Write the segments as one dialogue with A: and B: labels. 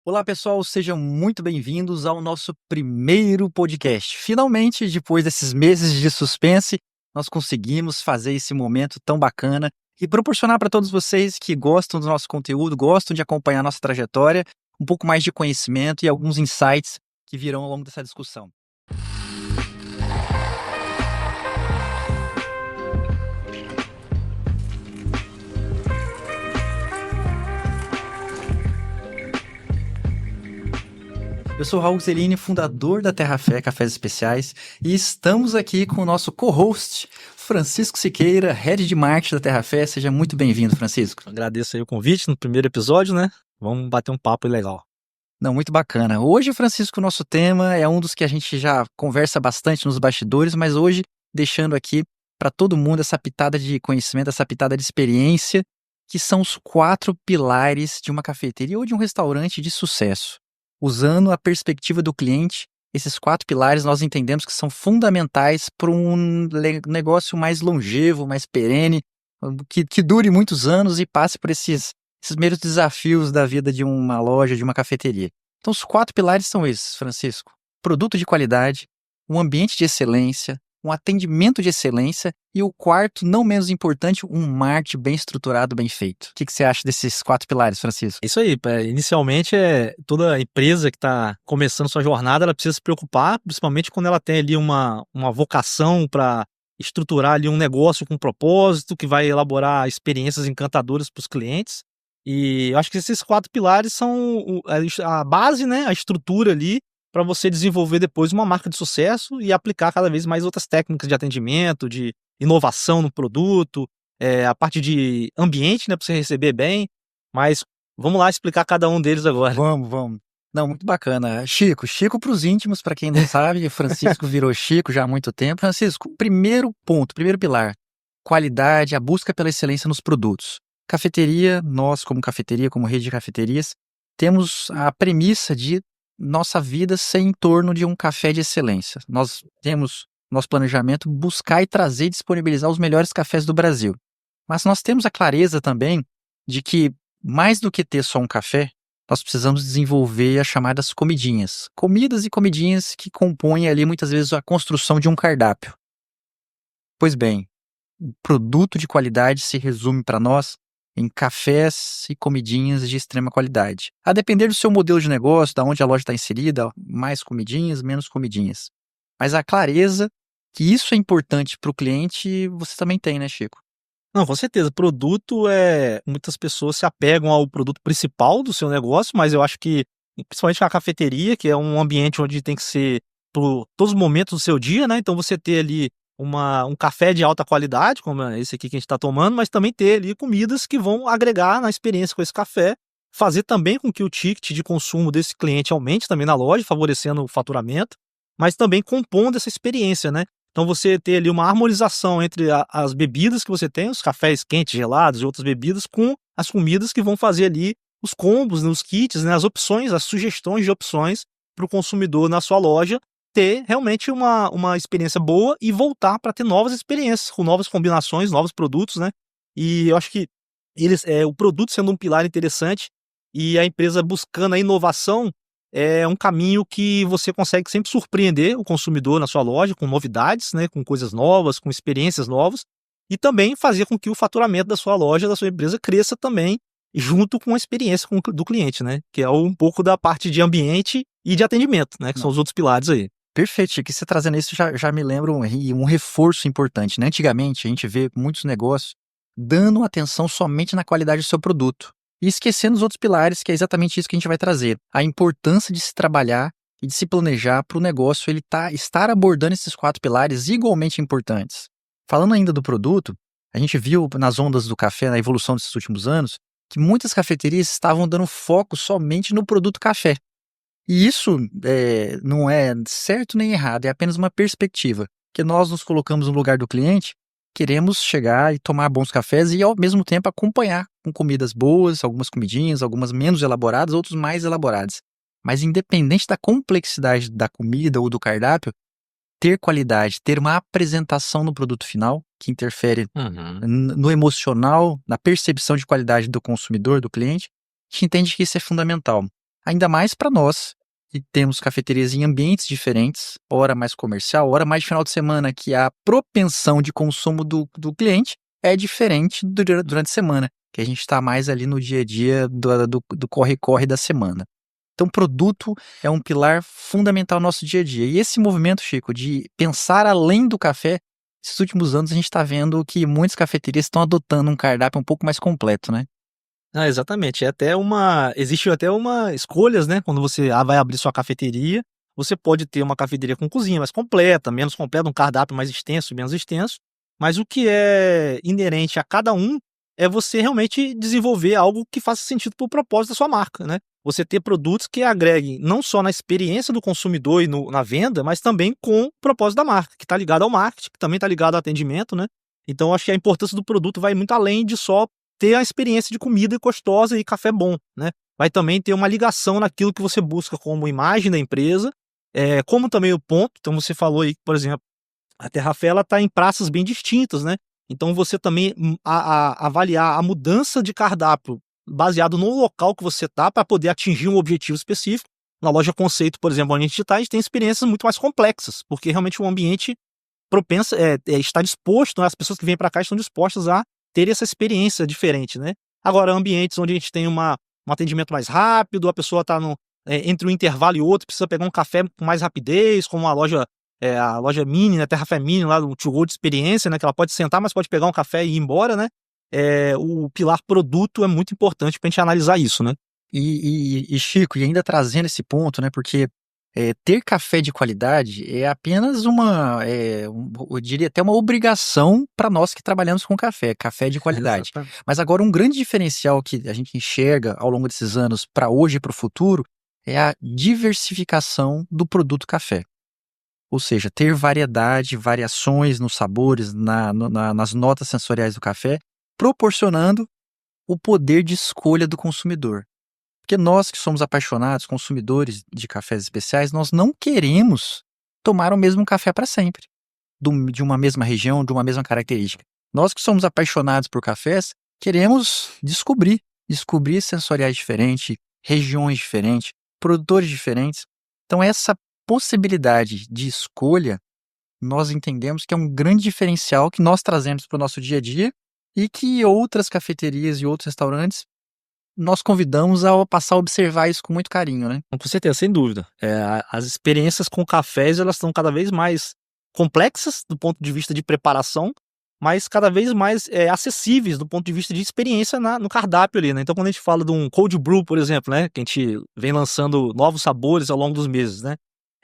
A: Olá, pessoal, sejam muito bem-vindos ao nosso primeiro podcast. Finalmente, depois desses meses de suspense, nós conseguimos fazer esse momento tão bacana e proporcionar para todos vocês que gostam do nosso conteúdo, gostam de acompanhar a nossa trajetória, um pouco mais de conhecimento e alguns insights que virão ao longo dessa discussão. Eu sou Raul Zelini, fundador da Terra Fé Cafés Especiais, e estamos aqui com o nosso co-host, Francisco Siqueira, Head de Marketing da Terra Fé. Seja muito bem-vindo, Francisco.
B: Agradeço aí o convite no primeiro episódio, né? Vamos bater um papo legal.
A: Não, muito bacana. Hoje, Francisco, o nosso tema é um dos que a gente já conversa bastante nos bastidores, mas hoje deixando aqui para todo mundo essa pitada de conhecimento, essa pitada de experiência, que são os 4 pilares de uma cafeteria ou de um restaurante de sucesso. Usando a perspectiva do cliente, esses 4 pilares nós entendemos que são fundamentais para um negócio mais longevo, mais perene, que dure muitos anos e passe por esses meros desafios da vida de uma loja, de uma cafeteria. Então, os 4 pilares são esses, Francisco: produto de qualidade, um ambiente de excelência, um atendimento de excelência e o quarto, não menos importante, um marketing bem estruturado, bem feito. O que você acha desses 4 pilares, Francisco?
B: Isso aí, inicialmente toda empresa que está começando sua jornada, ela precisa se preocupar, principalmente quando ela tem ali uma vocação para estruturar ali um negócio com propósito, que vai elaborar experiências encantadoras para os clientes. E eu acho que esses 4 pilares são a base, né, a estrutura ali para você desenvolver depois uma marca de sucesso e aplicar cada vez mais outras técnicas de atendimento, de inovação no produto, a parte de ambiente, né, para você receber bem. Mas vamos lá explicar cada um deles agora.
A: Vamos. Não, muito bacana. Chico para os íntimos, para quem não sabe, Francisco virou Chico já há muito tempo. Francisco, primeiro ponto, primeiro pilar: qualidade, a busca pela excelência nos produtos. Cafeteria, nós como cafeteria, como rede de cafeterias, temos a premissa de nossa vida ser em torno de um café de excelência. Nós temos nosso planejamento buscar e trazer e disponibilizar os melhores cafés do Brasil. Mas nós temos a clareza também de que, mais do que ter só um café, nós precisamos desenvolver as chamadas comidinhas. Comidas e comidinhas que compõem ali muitas vezes a construção de um cardápio. Pois bem, o produto de qualidade se resume para nós em cafés e comidinhas de extrema qualidade. A depender do seu modelo de negócio, da onde a loja está inserida, mais comidinhas, menos comidinhas. Mas a clareza que isso é importante para o cliente, você também tem, né, Chico?
B: Não, com certeza. Produto muitas pessoas se apegam ao produto principal do seu negócio, mas eu acho que, principalmente na cafeteria, que é um ambiente onde tem que ser por todos os momentos do seu dia, né? Então você ter ali um café de alta qualidade, como é esse aqui que a gente está tomando, mas também ter ali comidas que vão agregar na experiência com esse café, fazer também com que o ticket de consumo desse cliente aumente também na loja, favorecendo o faturamento, mas também compondo essa experiência, né? Então você ter ali uma harmonização entre as bebidas que você tem, os cafés quentes, gelados e outras bebidas, com as comidas que vão fazer ali os combos, né, os kits, né, as opções, as sugestões de opções para o consumidor na sua loja ter realmente uma experiência boa e voltar para ter novas experiências, com novas combinações, novos produtos, né? E eu acho que o produto sendo um pilar interessante e a empresa buscando a inovação é um caminho que você consegue sempre surpreender o consumidor na sua loja com novidades, né, com coisas novas, com experiências novas, e também fazer com que o faturamento da sua loja, da sua empresa, cresça também junto com a experiência do cliente, né, que é um pouco da parte de ambiente e de atendimento, né, que são os outros pilares aí.
A: Perfeito, Chico. E você trazendo isso já me lembra um reforço importante, né? Antigamente, a gente vê muitos negócios dando atenção somente na qualidade do seu produto e esquecendo os outros pilares, que é exatamente isso que a gente vai trazer. A importância de se trabalhar e de se planejar para o negócio estar abordando esses 4 pilares igualmente importantes. Falando ainda do produto, a gente viu nas ondas do café, na evolução desses últimos anos, que muitas cafeterias estavam dando foco somente no produto café. E isso não é certo nem errado, é apenas uma perspectiva, que nós nos colocamos no lugar do cliente, queremos chegar e tomar bons cafés e ao mesmo tempo acompanhar com comidas boas, algumas comidinhas, algumas menos elaboradas, outros mais elaboradas. Mas independente da complexidade da comida ou do cardápio, ter qualidade, ter uma apresentação no produto final, que interfere no emocional, na percepção de qualidade do consumidor, do cliente, a gente entende que isso é fundamental. Ainda mais para nós, que temos cafeterias em ambientes diferentes, hora mais comercial, hora mais de final de semana, que a propensão de consumo do cliente é diferente durante a semana, que a gente está mais ali no dia a dia do corre-corre da semana. Então, produto é um pilar fundamental no nosso dia a dia. E esse movimento, Chico, de pensar além do café, esses últimos anos a gente está vendo que muitas cafeterias estão adotando um cardápio um pouco mais completo, né?
B: Ah, exatamente. Existe até uma escolhas, né? Quando você vai abrir sua cafeteria, você pode ter uma cafeteria com cozinha mais completa, menos completa, um cardápio mais extenso, menos extenso. Mas o que é inerente a cada um é você realmente desenvolver algo que faça sentido para o propósito da sua marca, né? Você ter produtos que agreguem não só na experiência do consumidor e na venda, mas também com o propósito da marca, que está ligado ao marketing, que também está ligado ao atendimento, né? Então, eu acho que a importância do produto vai muito além de só ter a experiência de comida gostosa e café bom, né? Vai também ter uma ligação naquilo que você busca como imagem da empresa, como também o ponto. Então você falou aí, por exemplo, a Terrafé ela está em praças bem distintas, né? Então você também avaliar a mudança de cardápio baseado no local que você está para poder atingir um objetivo específico. Na loja Conceito, por exemplo, onde a gente está, a gente tem experiências muito mais complexas, porque realmente o ambiente propenso está disposto, né? As pessoas que vêm para cá estão dispostas a ter essa experiência diferente, né? Agora, ambientes onde a gente tem um atendimento mais rápido, a pessoa está entre um intervalo e outro, precisa pegar um café com mais rapidez, como a loja Mini, né, Terrafé Mini, lá do To Go de experiência, né, que ela pode sentar, mas pode pegar um café e ir embora, né? O pilar produto é muito importante para a gente analisar isso, né?
A: E Chico, e ainda trazendo esse ponto, né? Porque ter café de qualidade é apenas eu diria até uma obrigação para nós que trabalhamos com café de qualidade.
B: Exatamente.
A: Mas agora um grande diferencial que a gente enxerga ao longo desses anos para hoje e para o futuro é a diversificação do produto café. Ou seja, ter variedade, variações nos sabores, nas notas sensoriais do café, proporcionando o poder de escolha do consumidor. Porque nós que somos apaixonados, consumidores de cafés especiais, nós não queremos tomar o mesmo café para sempre, de uma mesma região, de uma mesma característica. Nós que somos apaixonados por cafés, queremos descobrir sensoriais diferentes, regiões diferentes, produtores diferentes. Então essa possibilidade de escolha, nós entendemos que é um grande diferencial que nós trazemos para o nosso dia a dia e que outras cafeterias e outros restaurantes nós convidamos a passar a observar isso com muito carinho, né?
B: Com certeza, sem dúvida. As experiências com cafés, elas estão cada vez mais complexas do ponto de vista de preparação, mas cada vez mais acessíveis do ponto de vista de experiência no cardápio ali, né? Então, quando a gente fala de um cold brew, por exemplo, né, que a gente vem lançando novos sabores ao longo dos meses, né?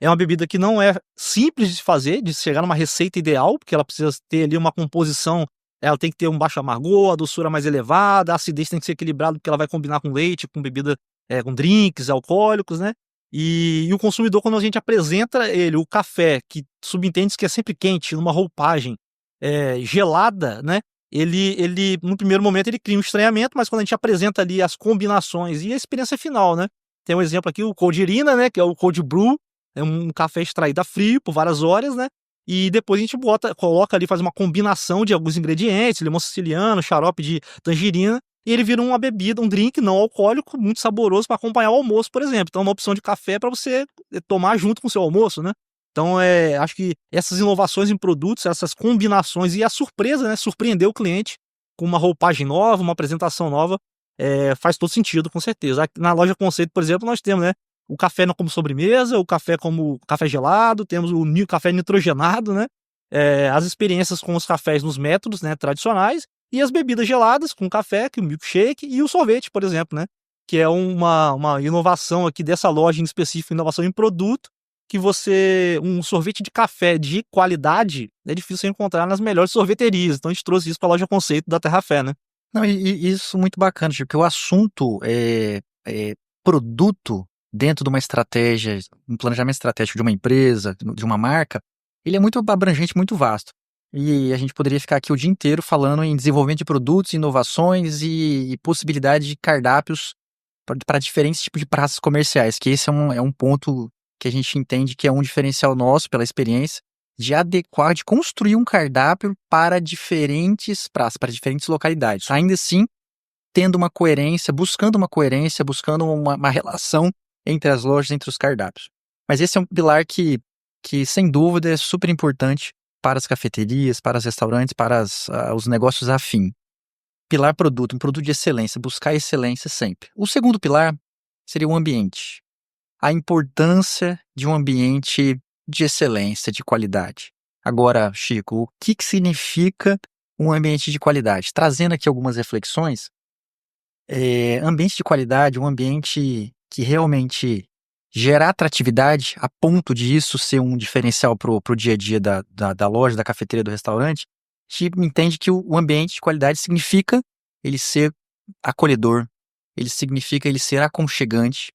B: É uma bebida que não é simples de fazer, de chegar numa receita ideal, porque ela precisa ter ali uma composição, ela tem que ter um baixo amargor, a doçura mais elevada, a acidez tem que ser equilibrada, porque ela vai combinar com leite, com bebida, com drinks alcoólicos, né? E o consumidor, quando a gente apresenta ele o café, que subentende que é sempre quente, numa roupagem gelada, né? Ele, no primeiro momento, ele cria um estranhamento, mas quando a gente apresenta ali as combinações e a experiência final, né? Tem um exemplo aqui, o Cold Irina, né? Que é o Cold Brew, é um café extraído a frio por várias horas, né? E depois a gente coloca ali, faz uma combinação de alguns ingredientes, limão siciliano, xarope de tangerina, e ele vira uma bebida, um drink não alcoólico, muito saboroso para acompanhar o almoço, por exemplo. Então, é uma opção de café para você tomar junto com o seu almoço, né? Então, acho que essas inovações em produtos, essas combinações e a surpresa, né? Surpreender o cliente com uma roupagem nova, uma apresentação nova, faz todo sentido, com certeza. Na loja Conceito, por exemplo, nós temos, né? O café como sobremesa, o café como café gelado, temos o café nitrogenado, né? As experiências com os cafés nos métodos, né, tradicionais, e as bebidas geladas com café, que é o milkshake, e o sorvete, por exemplo, né? Que é uma inovação aqui dessa loja em específico, inovação em produto, que um sorvete de café de qualidade é difícil encontrar nas melhores sorveterias. Então a gente trouxe isso para a loja Conceito da Terrafé, né?
A: Não, e isso muito bacana, porque o assunto é produto dentro de uma estratégia, um planejamento estratégico de uma empresa, de uma marca, ele é muito abrangente, muito vasto. E a gente poderia ficar aqui o dia inteiro falando em desenvolvimento de produtos, inovações e possibilidade de cardápios para diferentes tipos de praças comerciais, que esse é um ponto que a gente entende que é um diferencial nosso pela experiência, de adequar, de construir um cardápio para diferentes praças, para diferentes localidades. Ainda assim, tendo uma coerência, buscando uma relação entre as lojas, entre os cardápios. Mas esse é um pilar que sem dúvida, é super importante para as cafeterias, para os restaurantes, para os negócios afim. Pilar produto, um produto de excelência, buscar excelência sempre. O segundo pilar seria o ambiente. A importância de um ambiente de excelência, de qualidade. Agora, Chico, o que significa um ambiente de qualidade? Trazendo aqui algumas reflexões, ambiente de qualidade, um ambiente que realmente gera atratividade a ponto de isso ser um diferencial pro dia a dia da loja, da cafeteria, do restaurante, a gente entende que o ambiente de qualidade significa ele ser acolhedor, ele significa ele ser aconchegante.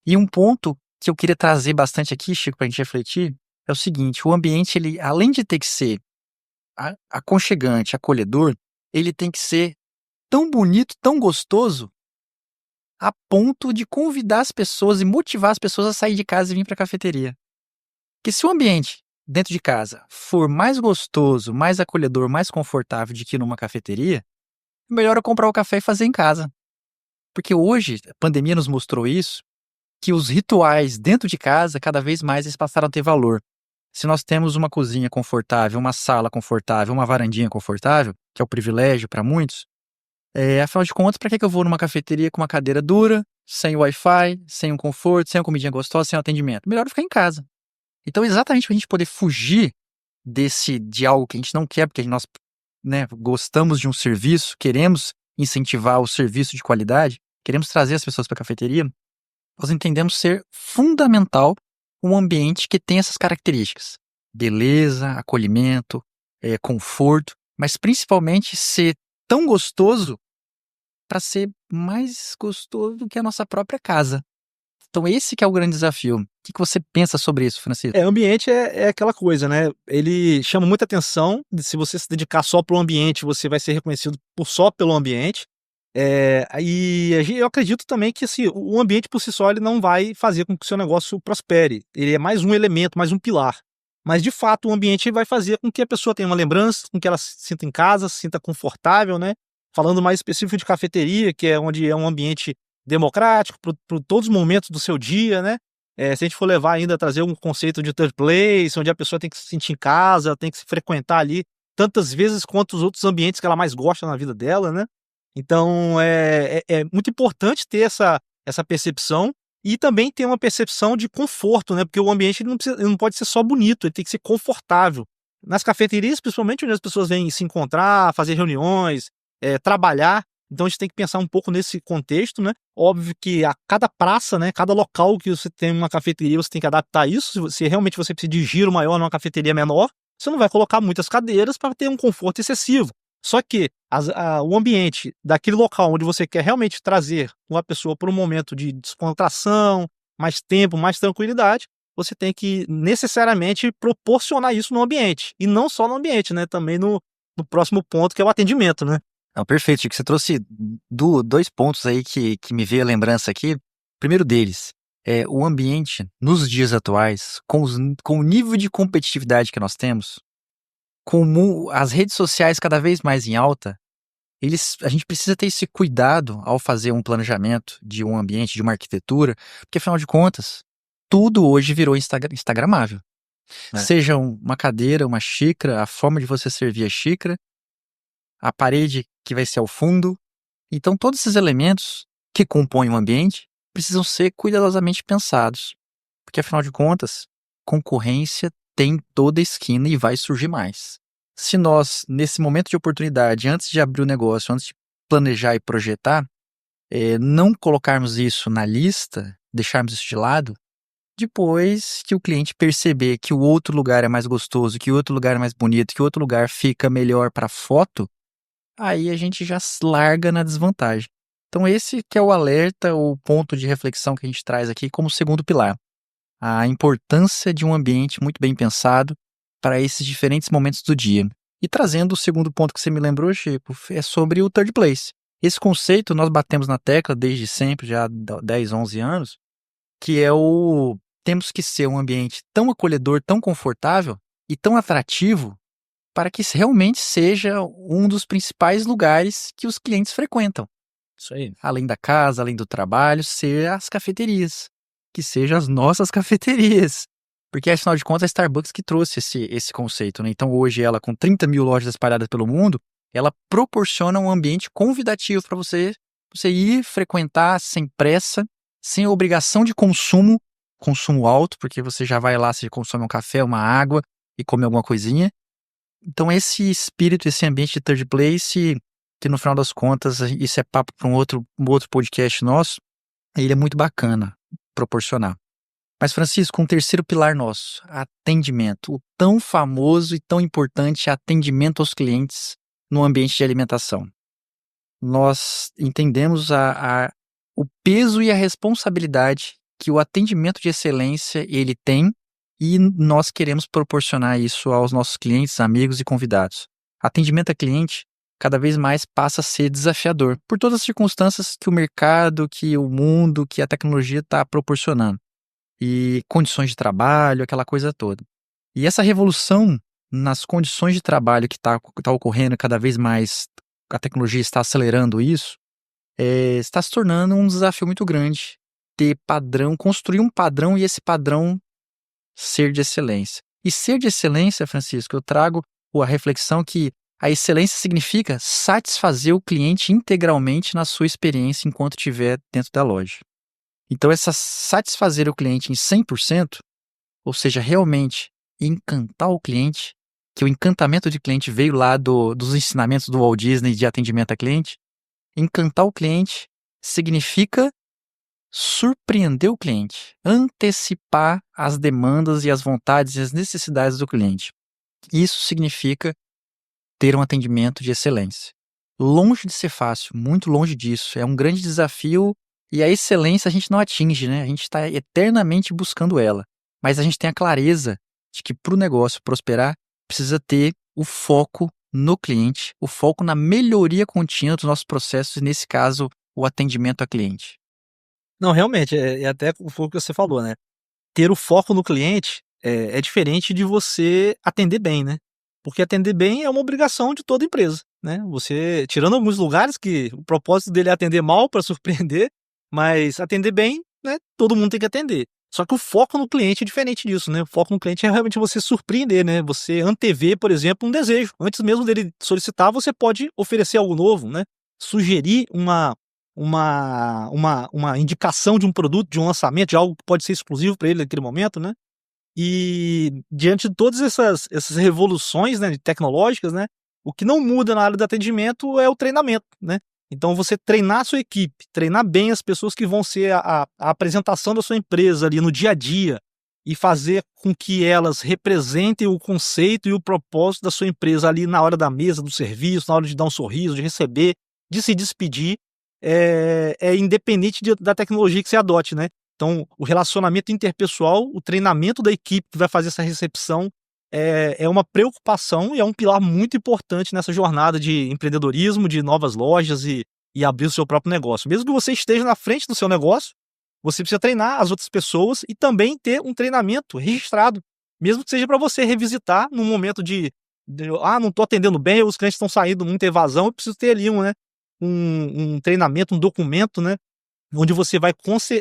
A: E um ponto que eu queria trazer bastante aqui, Chico, para a gente refletir, é o seguinte: o ambiente, ele, além de ter que ser aconchegante, acolhedor, ele tem que ser tão bonito, tão gostoso, a ponto de convidar as pessoas e motivar as pessoas a sair de casa e vir para a cafeteria. Porque se o ambiente dentro de casa for mais gostoso, mais acolhedor, mais confortável do que numa cafeteria, é melhor eu comprar o café e fazer em casa. Porque hoje, a pandemia nos mostrou isso, que os rituais dentro de casa, cada vez mais eles passaram a ter valor. Se nós temos uma cozinha confortável, uma sala confortável, uma varandinha confortável, que é o privilégio para muitos, afinal de contas, para que eu vou numa cafeteria com uma cadeira dura, sem Wi-Fi, sem um conforto, sem uma comidinha gostosa, sem um atendimento? Melhor eu ficar em casa. Então, exatamente para a gente poder fugir de algo que a gente não quer, porque nós, né, gostamos de um serviço, queremos incentivar o serviço de qualidade, queremos trazer as pessoas para a cafeteria, nós entendemos ser fundamental um ambiente que tem essas características. Beleza, acolhimento, conforto, mas principalmente ser tão gostoso para ser mais gostoso do que a nossa própria casa. Então esse que é o grande desafio. O que você pensa sobre isso, Francisco?
B: Ambiente é aquela coisa, né? Ele chama muita atenção. Se você se dedicar só para o ambiente, você vai ser reconhecido só pelo ambiente. Eu acredito também que assim, o ambiente por si só ele não vai fazer com que o seu negócio prospere. Ele é mais um elemento, mais um pilar. Mas de fato o ambiente vai fazer com que a pessoa tenha uma lembrança, com que ela se sinta em casa, se sinta confortável, né? Falando mais específico de cafeteria, que é onde é um ambiente democrático para todos os momentos do seu dia, né? Se a gente for levar ainda a trazer um conceito de third place, onde a pessoa tem que se sentir em casa, tem que se frequentar ali tantas vezes quanto os outros ambientes que ela mais gosta na vida dela, né? Então é muito importante ter essa percepção e também ter uma percepção de conforto, né? Porque o ambiente ele não pode ser só bonito, ele tem que ser confortável. Nas cafeterias, principalmente onde as pessoas vêm se encontrar, fazer reuniões, trabalhar, então a gente tem que pensar um pouco nesse contexto, né? Óbvio que a cada praça, né, cada local que você tem uma cafeteria, você tem que adaptar isso. Se realmente você precisa de giro maior numa cafeteria menor, você não vai colocar muitas cadeiras para ter um conforto excessivo. Só que o ambiente daquele local onde você quer realmente trazer uma pessoa para um momento de descontração, mais tempo, mais tranquilidade, você tem que necessariamente proporcionar isso no ambiente. E não só no ambiente, né? Também no próximo ponto, que é o atendimento, né?
A: Não, perfeito, Chico. Você trouxe dois pontos aí que me veio a lembrança aqui. O primeiro deles é o ambiente nos dias atuais, com o nível de competitividade que nós temos, com as redes sociais cada vez mais em alta, a gente precisa ter esse cuidado ao fazer um planejamento de um ambiente, de uma arquitetura, porque afinal de contas, tudo hoje virou instagramável. Seja uma cadeira, uma xícara, a forma de você servir a xícara, a parede que vai ser ao fundo. Então, todos esses elementos que compõem o ambiente precisam ser cuidadosamente pensados, porque afinal de contas, concorrência tem toda a esquina e vai surgir mais. Se nós, nesse momento de oportunidade, antes de abrir o negócio, antes de planejar e projetar, não colocarmos isso na lista, deixarmos isso de lado, depois que o cliente perceber que o outro lugar é mais gostoso, que o outro lugar é mais bonito, que o outro lugar fica melhor para foto, aí a gente já larga na desvantagem. Então esse que é o alerta, o ponto de reflexão que a gente traz aqui como segundo pilar. A importância de um ambiente muito bem pensado para esses diferentes momentos do dia. E trazendo o segundo ponto que você me lembrou, Chico, é sobre o third place. Esse conceito nós batemos na tecla desde sempre, já há 10, 11 anos, que é temos que ser um ambiente tão acolhedor, tão confortável e tão atrativo para que realmente seja um dos principais lugares que os clientes frequentam.
B: Isso aí.
A: Além da casa, além do trabalho, ser as cafeterias. que seja as nossas cafeterias. Porque, afinal de contas, a Starbucks que trouxe esse conceito, né? Então, hoje, ela com 30 mil lojas espalhadas pelo mundo, ela proporciona um ambiente convidativo para você ir frequentar sem pressa, sem obrigação de consumo alto, porque você já vai lá, você consome um café, uma água e come alguma coisinha. Então, esse espírito, esse ambiente de third place, que no final das contas, isso é papo para um outro podcast nosso, ele é muito bacana proporcionar. Mas, Francisco, um terceiro pilar nosso, atendimento. O tão famoso e tão importante atendimento aos clientes no ambiente de alimentação. Nós entendemos o peso e a responsabilidade que o atendimento de excelência ele tem e nós queremos proporcionar isso aos nossos clientes, amigos e convidados. Atendimento a cliente cada vez mais passa a ser desafiador por todas as circunstâncias que o mercado, que o mundo, que a tecnologia está proporcionando. E condições de trabalho, aquela coisa toda. E essa revolução nas condições de trabalho que está ocorrendo cada vez mais, a tecnologia está acelerando isso, está se tornando um desafio muito grande ter padrão, construir um padrão e esse padrão ser de excelência. E ser de excelência, Francisco, eu trago a reflexão que a excelência significa satisfazer o cliente integralmente na sua experiência enquanto estiver dentro da loja. Então, essa satisfazer o cliente em 100%, ou seja, realmente encantar o cliente, que o encantamento de cliente veio lá dos ensinamentos do Walt Disney de atendimento a cliente, encantar o cliente significa surpreender o cliente, antecipar as demandas e as vontades e as necessidades do cliente. Isso significa ter um atendimento de excelência. Longe de ser fácil, muito longe disso. É um grande desafio e a excelência a gente não atinge, né? A gente está eternamente buscando ela. Mas a gente tem a clareza de que para o negócio prosperar, precisa ter o foco no cliente, o foco na melhoria contínua dos nossos processos e, nesse caso, o atendimento a cliente.
B: Não, realmente, até foi o que você falou, né? Ter o foco no cliente é diferente de você atender bem, né? Porque atender bem é uma obrigação de toda empresa, né? Você, tirando alguns lugares que o propósito dele é atender mal para surpreender, mas atender bem, né? Todo mundo tem que atender. Só que o foco no cliente é diferente disso, né? O foco no cliente é realmente você surpreender, né? Você antever, por exemplo, um desejo. Antes mesmo dele solicitar, você pode oferecer algo novo, né? Sugerir uma indicação de um produto, de um lançamento, de algo que pode ser exclusivo para ele naquele momento, né? E diante de todas essas revoluções, né, tecnológicas, né, o que não muda na área do atendimento é o treinamento, né? Então você treinar a sua equipe, treinar bem as pessoas que vão ser a apresentação da sua empresa ali no dia a dia e fazer com que elas representem o conceito e o propósito da sua empresa ali na hora da mesa, do serviço, na hora de dar um sorriso, de receber, de se despedir, é independente da tecnologia que você adote, né? Então, o relacionamento interpessoal, o treinamento da equipe que vai fazer essa recepção é uma preocupação e é um pilar muito importante nessa jornada de empreendedorismo, de novas lojas e abrir o seu próprio negócio. Mesmo que você esteja na frente do seu negócio, você precisa treinar as outras pessoas e também ter um treinamento registrado, mesmo que seja para você revisitar num momento não estou atendendo bem, os clientes estão saindo, muita evasão, eu preciso ter ali um treinamento, um documento, né? Onde você vai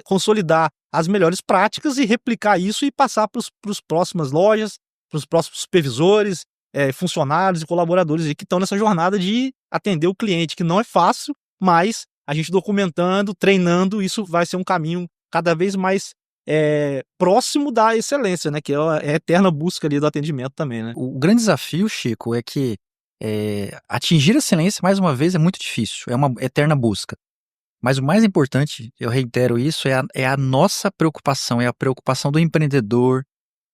B: consolidar as melhores práticas e replicar isso e passar para os próximas lojas, para os próximos supervisores, funcionários e colaboradores que estão nessa jornada de atender o cliente, que não é fácil, mas a gente documentando, treinando, isso vai ser um caminho cada vez mais próximo da excelência, né? Que é a eterna busca ali do atendimento também, né?
A: O grande desafio, Chico, é que atingir a excelência, mais uma vez, é muito difícil, é uma eterna busca. Mas o mais importante, eu reitero isso, é a nossa preocupação, é a preocupação do empreendedor,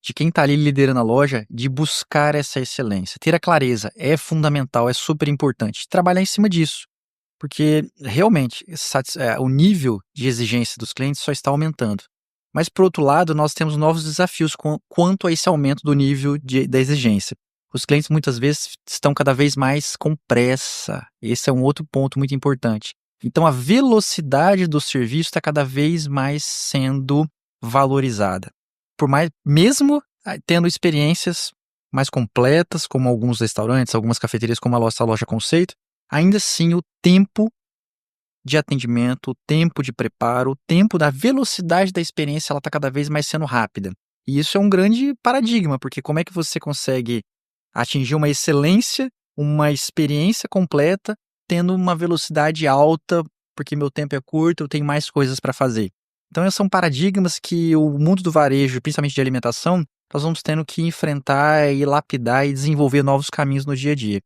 A: de quem está ali liderando a loja, de buscar essa excelência. Ter a clareza é fundamental, é super importante. Trabalhar em cima disso, porque realmente o nível de exigência dos clientes só está aumentando. Mas, por outro lado, nós temos novos desafios quanto a esse aumento do nível da exigência. Os clientes muitas vezes estão cada vez mais com pressa. Esse é um outro ponto muito importante. Então, a velocidade do serviço está cada vez mais sendo valorizada. Mesmo tendo experiências mais completas, como alguns restaurantes, algumas cafeterias, como a nossa loja Conceito, ainda assim o tempo de atendimento, o tempo de preparo, o tempo da velocidade da experiência, ela está cada vez mais sendo rápida. E isso é um grande paradigma, porque como é que você consegue atingir uma excelência, uma experiência completa, tendo uma velocidade alta, porque meu tempo é curto, eu tenho mais coisas para fazer. Então, esses são paradigmas que o mundo do varejo, principalmente de alimentação, nós vamos tendo que enfrentar e lapidar e desenvolver novos caminhos no dia a dia.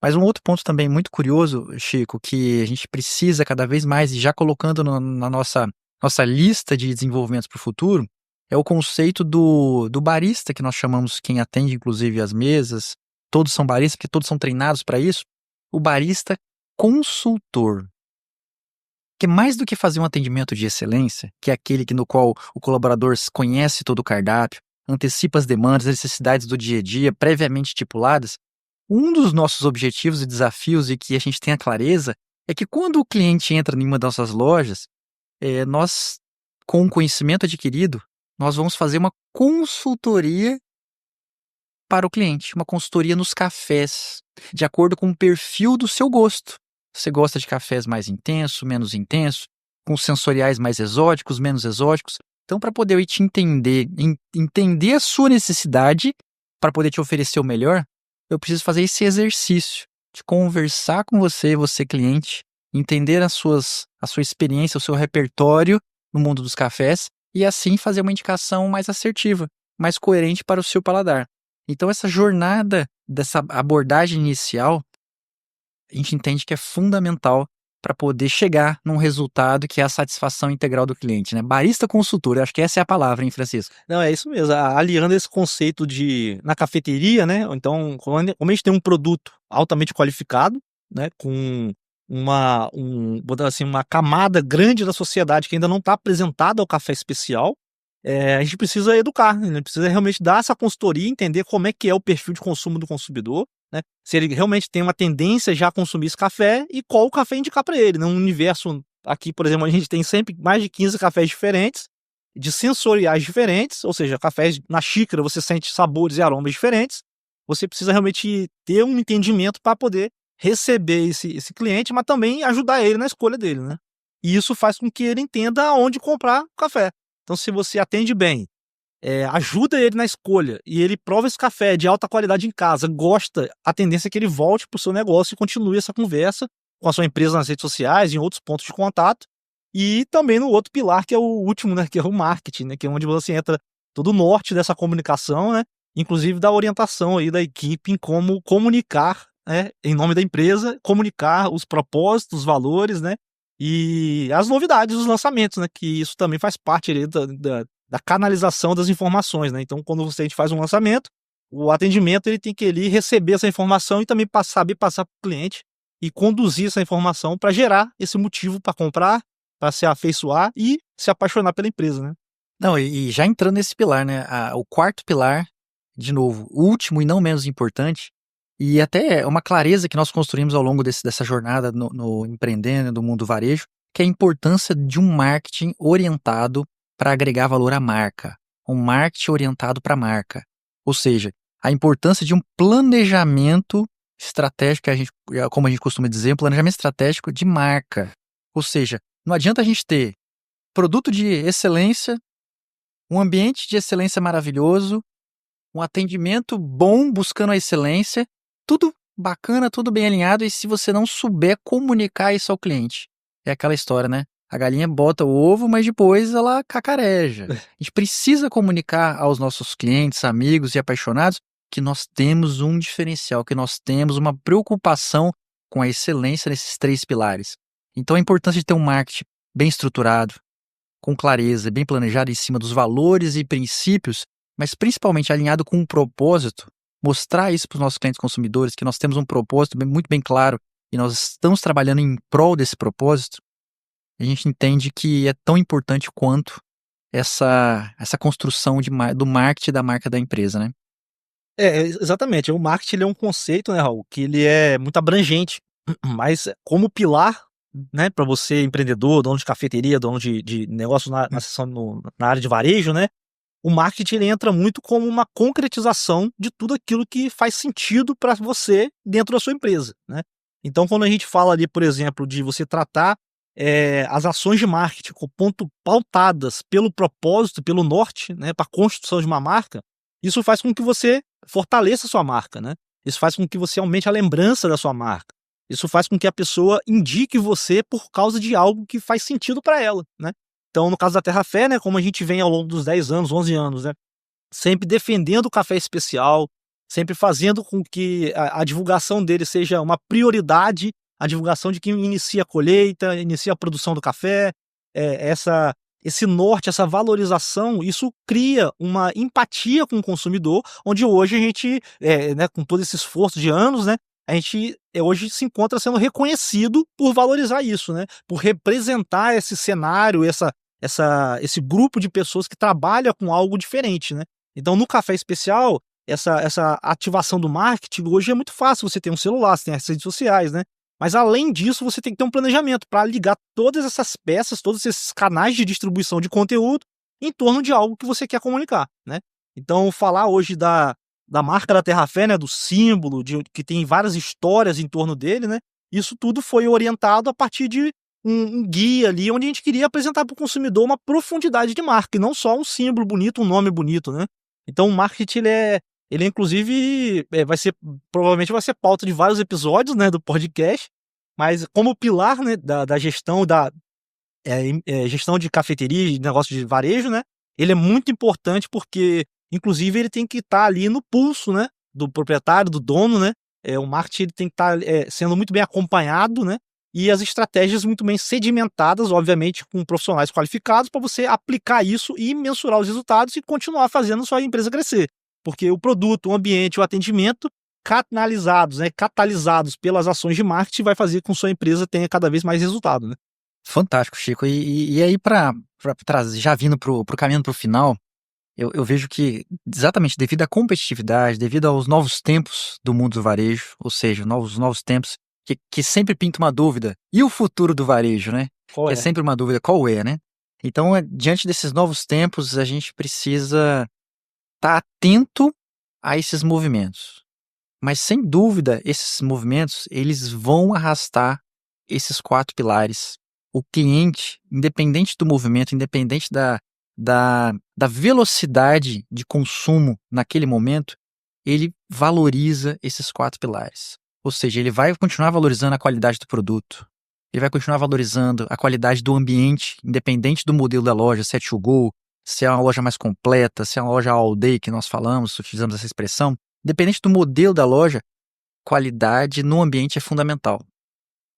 A: Mas um outro ponto também muito curioso, Chico, que a gente precisa cada vez mais, e já colocando na nossa lista de desenvolvimentos para o futuro, é o conceito do barista, que nós chamamos, quem atende inclusive as mesas, todos são baristas, porque todos são treinados para isso, o barista consultor. Que mais do que fazer um atendimento de excelência, que é aquele no qual o colaborador conhece todo o cardápio, antecipa as demandas, as necessidades do dia a dia, previamente estipuladas, um dos nossos objetivos e desafios e que a gente tem a clareza é que quando o cliente entra em uma das nossas lojas, nós, com o conhecimento adquirido, nós vamos fazer uma consultoria para o cliente, uma consultoria nos cafés, de acordo com o perfil do seu gosto. Você gosta de cafés mais intenso, menos intenso, com sensoriais mais exóticos, menos exóticos. Então, para poder eu te entender, entender a sua necessidade, para poder te oferecer o melhor, eu preciso fazer esse exercício de conversar com você cliente, entender a sua experiência, o seu repertório no mundo dos cafés e assim fazer uma indicação mais assertiva, mais coerente para o seu paladar. Então, essa jornada dessa abordagem inicial, a gente entende que é fundamental para poder chegar num resultado que é a satisfação integral do cliente, né? Barista consultor, eu acho que essa é a palavra, hein, Francisco?
B: Não, é isso mesmo, aliando esse conceito na cafeteria, né, então, como a gente tem um produto altamente qualificado, né, com vou dar assim, uma camada grande da sociedade que ainda não está apresentada ao café especial, a gente precisa educar, né, a gente precisa realmente dar essa consultoria, entender como é que é o perfil de consumo do consumidor, né, se ele realmente tem uma tendência já a consumir esse café e qual o café indicar para ele, num universo aqui, por exemplo, a gente tem sempre mais de 15 cafés diferentes, de sensoriais diferentes, ou seja, cafés na xícara você sente sabores e aromas diferentes, você precisa realmente ter um entendimento para poder receber esse cliente, mas também ajudar ele na escolha dele, né. E isso faz com que ele entenda aonde comprar o café. Então se você atende bem, ajuda ele na escolha e ele prova esse café de alta qualidade em casa, gosta, a tendência é que ele volte para o seu negócio e continue essa conversa com a sua empresa nas redes sociais, em outros pontos de contato, e também no outro pilar que é o último, né, que é o marketing, né, que é onde você entra todo o norte dessa comunicação, né, inclusive da orientação aí da equipe em como comunicar, né, em nome da empresa, comunicar os propósitos, os valores, né, e as novidades, os lançamentos, né, que isso também faz parte ali da canalização das informações, né. Então quando a gente faz um lançamento, o atendimento ele tem que ali receber essa informação e também saber passar para o cliente e conduzir essa informação para gerar esse motivo para comprar, para se afeiçoar e se apaixonar pela empresa, né.
A: Não, e já entrando nesse pilar, né, o quarto pilar, de novo, o último e não menos importante, e até é uma clareza que nós construímos ao longo dessa jornada no empreendendo, do mundo varejo, que é a importância de um marketing orientado para agregar valor à marca, um marketing orientado para a marca. Ou seja, a importância de um planejamento estratégico, como a gente costuma dizer, um planejamento estratégico de marca. Ou seja, não adianta a gente ter produto de excelência, um ambiente de excelência maravilhoso, um atendimento bom buscando a excelência, tudo bacana, tudo bem alinhado, e se você não souber comunicar isso ao cliente. É aquela história, né? A galinha bota o ovo, mas depois ela cacareja. A gente precisa comunicar aos nossos clientes, amigos e apaixonados que nós temos um diferencial, que nós temos uma preocupação com a excelência nesses 3 pilares. Então a importância de ter um marketing bem estruturado, com clareza, bem planejado em cima dos valores e princípios, mas principalmente alinhado com um propósito, mostrar isso para os nossos clientes consumidores, que nós temos um propósito muito bem claro e nós estamos trabalhando em prol desse propósito, a gente entende que é tão importante quanto essa construção do marketing da marca da empresa, né?
B: Exatamente, o marketing ele é um conceito, né, Raul, que ele é muito abrangente, mas como pilar, né, para você empreendedor, dono de cafeteria, dono de negócio na seção na área de varejo, né, o marketing ele entra muito como uma concretização de tudo aquilo que faz sentido para você dentro da sua empresa, né. Então quando a gente fala ali, por exemplo, de você tratar as ações de marketing com ponto pautadas pelo propósito, pelo norte, né, para a construção de uma marca, isso faz com que você fortaleça a sua marca, né? Isso faz com que você aumente a lembrança da sua marca. Isso faz com que a pessoa indique você por causa de algo que faz sentido para ela, né? Então, no caso da Terra Fé, né, como a gente vem ao longo dos 10 anos, 11 anos, né, sempre defendendo o café especial, sempre fazendo com que a divulgação dele seja uma prioridade, a divulgação de quem inicia a colheita, inicia a produção do café, esse norte, essa valorização, isso cria uma empatia com o consumidor, onde hoje a gente, né, com todo esse esforço de anos, né, a gente hoje se encontra sendo reconhecido por valorizar isso, né, por representar esse cenário, esse grupo de pessoas que trabalha com algo diferente, né. Então, no café especial, essa ativação do marketing hoje é muito fácil. Você tem um celular, você tem as redes sociais, né? Mas além disso, você tem que ter um planejamento para ligar todas essas peças, todos esses canais de distribuição de conteúdo em torno de algo que você quer comunicar, né? Então, falar hoje da marca da Terra Fé, né, do símbolo, que tem várias histórias em torno dele, né? Isso tudo foi orientado a partir de um guia ali, onde a gente queria apresentar para o consumidor uma profundidade de marca, e não só um símbolo bonito, um nome bonito, né? Então o marketing ele inclusive, provavelmente vai ser pauta de vários episódios, né, do podcast, mas como pilar, né, da gestão gestão de cafeteria, de negócio de varejo, né, ele é muito importante porque, inclusive, ele tem que estar ali no pulso, né, do proprietário, do dono, né, o marketing ele tem que estar sendo muito bem acompanhado, né, e as estratégias muito bem sedimentadas, obviamente, com profissionais qualificados, para você aplicar isso e mensurar os resultados e continuar fazendo a sua empresa crescer. Porque o produto, o ambiente, o atendimento, canalizados, né, catalisados pelas ações de marketing, vai fazer com que sua empresa tenha cada vez mais resultado, né?
A: Fantástico, Chico. E aí, para trazer, já vindo pro caminho pro final, eu vejo que, exatamente devido à competitividade, devido aos novos tempos do mundo do varejo, ou seja, novos tempos, que sempre pinta uma dúvida. E o futuro do varejo, né?
B: Qual
A: Que é
B: é?
A: sempre uma dúvida, qual é, né? Então, diante desses novos tempos, a gente precisa estar atento a esses movimentos. Mas, sem dúvida, esses movimentos, eles vão arrastar esses 4 pilares. O cliente, independente do movimento, independente da velocidade de consumo naquele momento, ele valoriza esses 4 pilares. Ou seja, ele vai continuar valorizando a qualidade do produto, ele vai continuar valorizando a qualidade do ambiente, independente do modelo da loja, se é to go, se é uma loja mais completa, se é uma loja all day, que nós falamos, utilizamos essa expressão. Independente do modelo da loja, qualidade no ambiente é fundamental.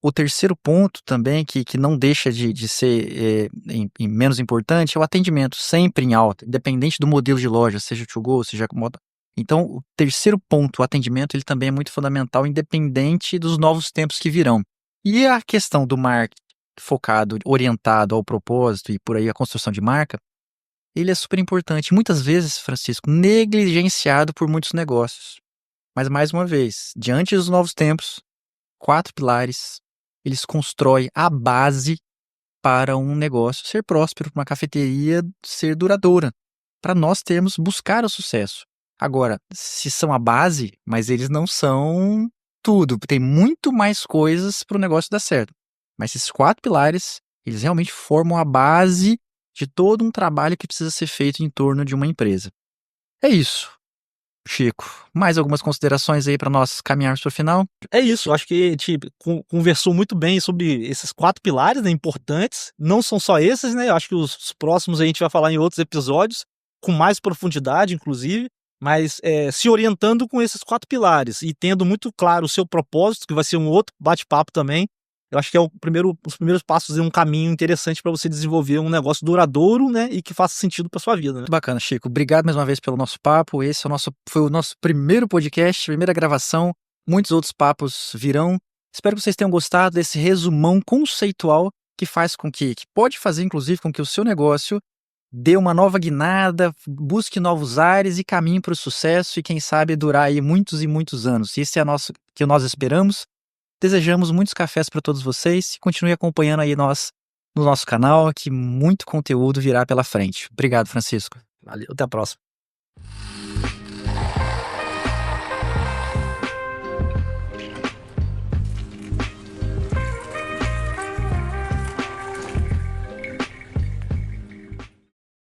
A: O terceiro ponto também, que não deixa de ser menos importante, é o atendimento, sempre em alta, independente do modelo de loja, seja to go, seja moda. Então, o terceiro ponto, o atendimento, ele também é muito fundamental, independente dos novos tempos que virão. E a questão do marketing focado, orientado ao propósito e por aí a construção de marca, ele é super importante. Muitas vezes, Francisco, negligenciado por muitos negócios. Mas, mais uma vez, diante dos novos tempos, 4 pilares, eles constroem a base para um negócio ser próspero, para uma cafeteria ser duradoura, para nós buscar o sucesso. Agora, se são a base, mas eles não são tudo, tem muito mais coisas para o negócio dar certo. Mas esses 4 pilares, eles realmente formam a base de todo um trabalho que precisa ser feito em torno de uma empresa. É isso. Chico, mais algumas considerações aí para nós caminharmos para o final?
B: É isso, eu acho que a gente conversou muito bem sobre esses 4 pilares, né, importantes. Não são só esses, né, eu acho que os próximos a gente vai falar em outros episódios, com mais profundidade, inclusive, mas se orientando com esses 4 pilares e tendo muito claro o seu propósito, que vai ser um outro bate-papo também, eu acho que é os primeiros passos em um caminho interessante para você desenvolver um negócio duradouro, né, e que faça sentido para sua vida, né?
A: Muito bacana, Chico. Obrigado mais uma vez pelo nosso papo. Esse foi o nosso primeiro podcast, primeira gravação. Muitos outros papos virão. Espero que vocês tenham gostado desse resumão conceitual que faz com que pode fazer, inclusive, com que o seu negócio dê uma nova guinada, busque novos ares e caminhe para o sucesso e, quem sabe, durar aí muitos e muitos anos. Isso é que nós esperamos. Desejamos muitos cafés para todos vocês e continue acompanhando aí nós no nosso canal, que muito conteúdo virá pela frente. Obrigado, Francisco.
B: Valeu, até a próxima.